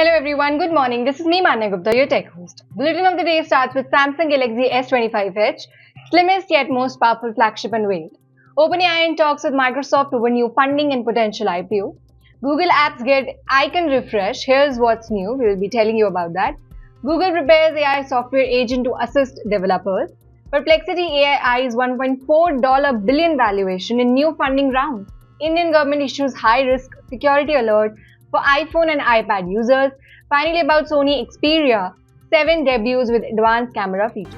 Hello everyone, good morning. This is me, Manya Gupta, your tech host. Bulletin of the day starts with Samsung Galaxy S25 Edge, slimmest yet most powerful flagship unveiled. OpenAI in talks with Microsoft over new funding and potential IPO. Google apps get icon refresh. Here's what's new. We will be telling you about that. Google prepares AI software agent to assist developers. Perplexity AI eyes $1.4 billion valuation in new funding round. Indian government issues high-risk security alert for iPhone and iPad users. Finally, about Sony Xperia, 7 debuts with advanced camera features.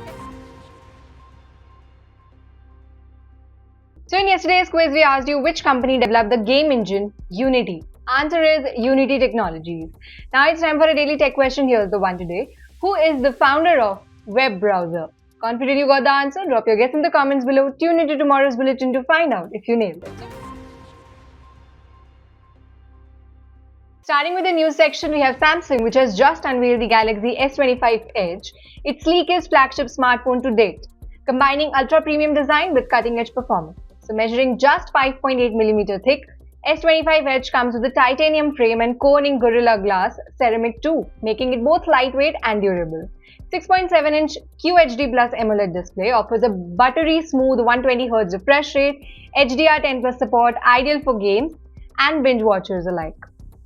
So in yesterday's quiz, we asked you which company developed the game engine Unity. Answer is Unity Technologies. Now it's time for a daily tech question. Here's the one today. Who is the founder of web browser? Confident you got the answer? Drop your guess in the comments below. Tune into tomorrow's bulletin to find out if you nailed it. Starting with the news section, we have Samsung, which has just unveiled the Galaxy S25 Edge, its sleekest flagship smartphone to date, combining ultra-premium design with cutting-edge performance. So measuring just 5.8mm thick, S25 Edge comes with a titanium frame and Corning Gorilla Glass Ceramic 2, making it both lightweight and durable. 6.7-inch QHD Plus AMOLED display offers a buttery smooth 120Hz refresh rate, HDR10+ support, ideal for games and binge watchers alike.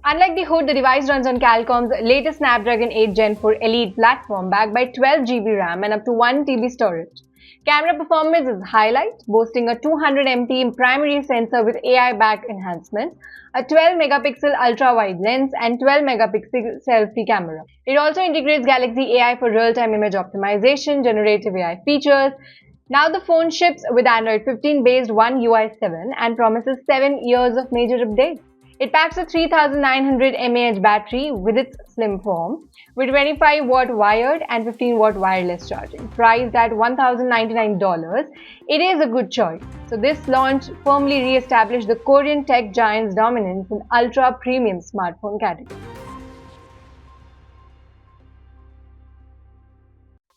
Unlike the hood, the device runs on Qualcomm's latest Snapdragon 8 Gen 4 Elite platform backed by 12GB RAM and up to 1TB storage. Camera performance is highlight, boasting a 200MP primary sensor with AI-backed enhancements, a 12-megapixel ultra-wide lens and 12-megapixel selfie camera. It also integrates Galaxy AI for real-time image optimization, generative AI features. Now the phone ships with Android 15 based One UI 7 and promises 7 years of major updates. It packs a 3900 mAh battery with its slim form, with 25-watt wired and 15-watt wireless charging. Priced at $1,099, it is a good choice. So this launch firmly re-established the Korean tech giant's dominance in ultra-premium smartphone category.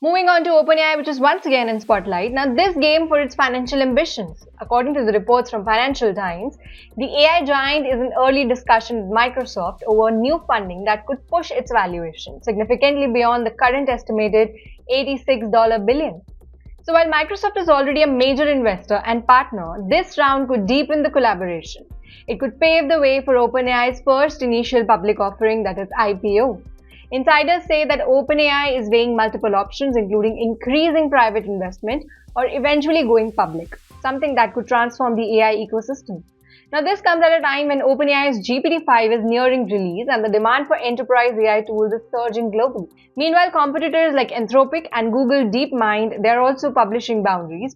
Moving on to OpenAI, which is once again in spotlight. Now this game for its financial ambitions. According to the reports from Financial Times, the AI giant is in early discussion with Microsoft over new funding that could push its valuation significantly beyond the current estimated $86 billion. So while Microsoft is already a major investor and partner, this round could deepen the collaboration. It could pave the way for OpenAI's first initial public offering, that is IPO. Insiders say that OpenAI is weighing multiple options, including increasing private investment or eventually going public, something that could transform the AI ecosystem. Now, this comes at a time when OpenAI's GPT-5 is nearing release and the demand for enterprise AI tools is surging globally. Meanwhile, competitors like Anthropic and Google DeepMind, they are also pushing boundaries,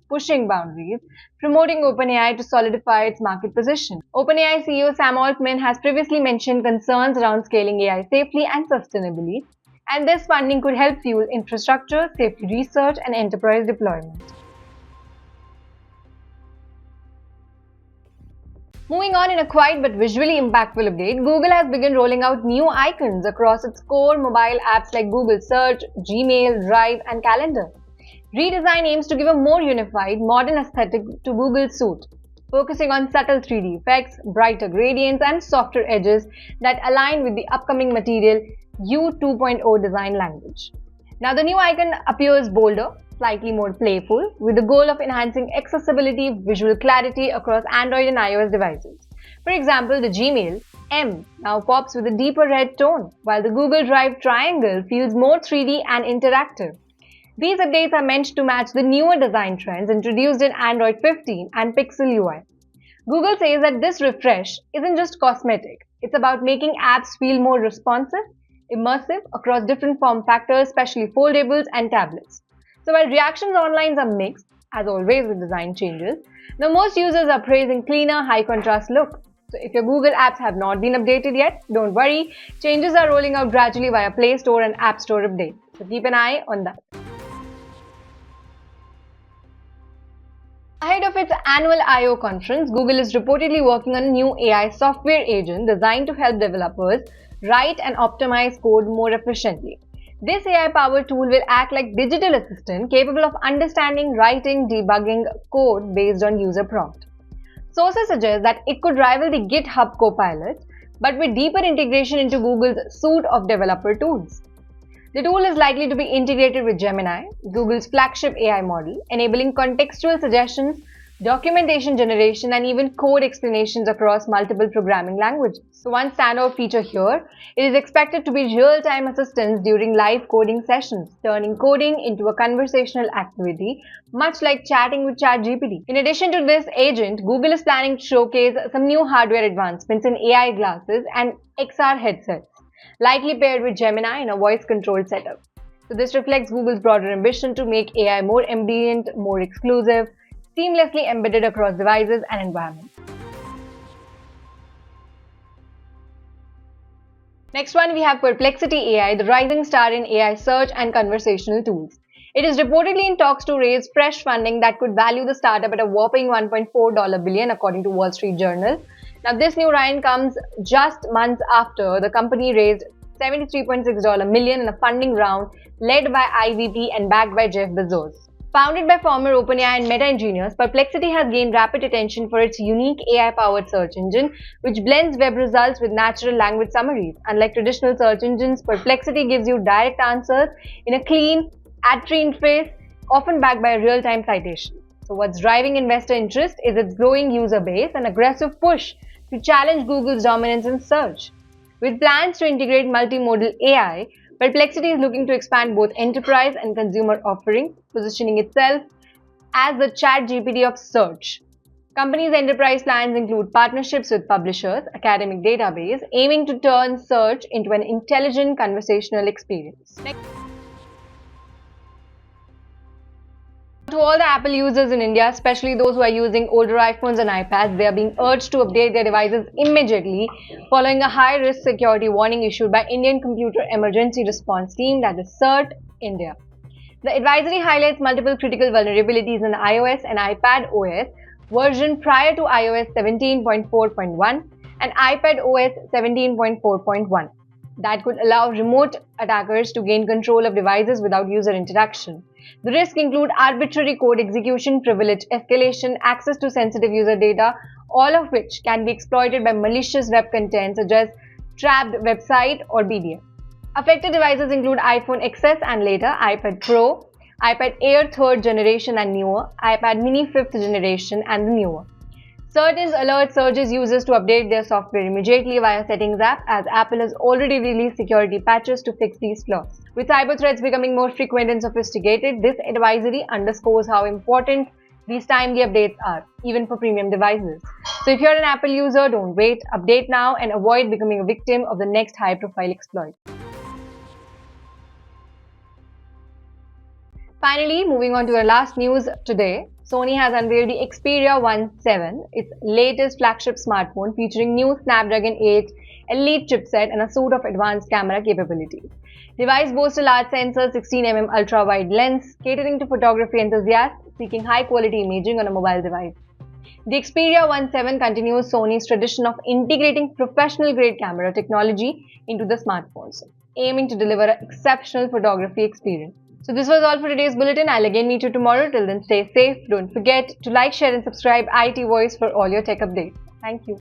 promoting OpenAI to solidify its market position. OpenAI CEO Sam Altman has previously mentioned concerns around scaling AI safely and sustainably, and this funding could help fuel infrastructure, safety research, and enterprise deployment. Moving on, in a quiet but visually impactful update, Google has begun rolling out new icons across its core mobile apps like Google Search, Gmail, Drive, and Calendar. Redesign aims to give a more unified, modern aesthetic to Google's suite, focusing on subtle 3D effects, brighter gradients, and softer edges that align with the upcoming Material U 2.0 design language. Now, the new icon appears bolder, slightly more playful, with the goal of enhancing accessibility, visual clarity across Android and iOS devices. For example, the Gmail M now pops with a deeper red tone, while the Google Drive triangle feels more 3D and interactive. These updates are meant to match the newer design trends introduced in Android 15 and Pixel UI. Google says that this refresh isn't just cosmetic, it's about making apps feel more responsive, immersive across different form factors, especially foldables and tablets. So while reactions online are mixed, as always with design changes, now most users are praising cleaner, high-contrast look. So if your Google apps have not been updated yet, don't worry, changes are rolling out gradually via Play Store and App Store updates. So keep an eye on that. Ahead of its annual I/O conference, Google is reportedly working on a new AI software agent designed to help developers write and optimize code more efficiently. This AI-powered tool will act like digital assistant capable of understanding, writing, debugging code based on user prompt. Sources suggest that it could rival the GitHub Copilot, but with deeper integration into Google's suite of developer tools. The tool is likely to be integrated with Gemini, Google's flagship AI model, enabling contextual suggestions, documentation generation, and even code explanations across multiple programming languages. So one standout feature here, it is expected to be real-time assistance during live coding sessions, turning coding into a conversational activity, much like chatting with ChatGPT. In addition to this agent, Google is planning to showcase some new hardware advancements in AI glasses and XR headsets, likely paired with Gemini in a voice-controlled setup. So this reflects Google's broader ambition to make AI more ambient, more exclusive, seamlessly embedded across devices and environments. Next one, we have Perplexity AI, the rising star in AI search and conversational tools. It is reportedly in talks to raise fresh funding that could value the startup at a whopping $1.4 billion, according to Wall Street Journal. Now, this new round comes just months after the company raised $73.6 million in a funding round led by IVP and backed by Jeff Bezos. Founded by former OpenAI and Meta engineers, Perplexity has gained rapid attention for its unique AI-powered search engine, which blends web results with natural language summaries. Unlike traditional search engines, Perplexity gives you direct answers in a clean, ad-free interface, often backed by a real-time citation. So what's driving investor interest is its growing user base and aggressive push to challenge Google's dominance in search. With plans to integrate multimodal AI, Perplexity is looking to expand both enterprise and consumer offerings, positioning itself as the ChatGPT of search. Company's enterprise plans include partnerships with publishers, academic database, aiming to turn search into an intelligent conversational experience. To all the Apple users in India, especially those who are using older iPhones and iPads, they are being urged to update their devices immediately following a high-risk security warning issued by Indian Computer Emergency Response Team, that is CERT India. The advisory highlights multiple critical vulnerabilities in the iOS and iPad OS version prior to iOS 17.4.1 and iPad OS 17.4.1 that could allow remote attackers to gain control of devices without user interaction. The risks include arbitrary code execution, privilege escalation, access to sensitive user data, all of which can be exploited by malicious web content such as trapped website or PDF. Affected devices include iPhone XS and later, iPad Pro, iPad Air 3rd generation and newer, iPad Mini 5th generation and the newer. Certain alerts urges users to update their software immediately via Settings app, as Apple has already released security patches to fix these flaws. With cyber threats becoming more frequent and sophisticated, this advisory underscores how important these timely updates are, even for premium devices. So if you're an Apple user, don't wait, update now and avoid becoming a victim of the next high-profile exploit. Finally, moving on to the last news today, Sony has unveiled the Xperia 1.7, its latest flagship smartphone featuring new Snapdragon 8 Elite chipset and a suite of advanced camera capabilities. The device boasts a large sensor, 16mm ultra-wide lens, catering to photography enthusiasts seeking high-quality imaging on a mobile device. The Xperia 1.7 continues Sony's tradition of integrating professional-grade camera technology into the smartphones, aiming to deliver an exceptional photography experience. So this was all for today's bulletin. I'll again meet you tomorrow. Till then, stay safe. Don't forget to like, share and subscribe IT Voice for all your tech updates. Thank you.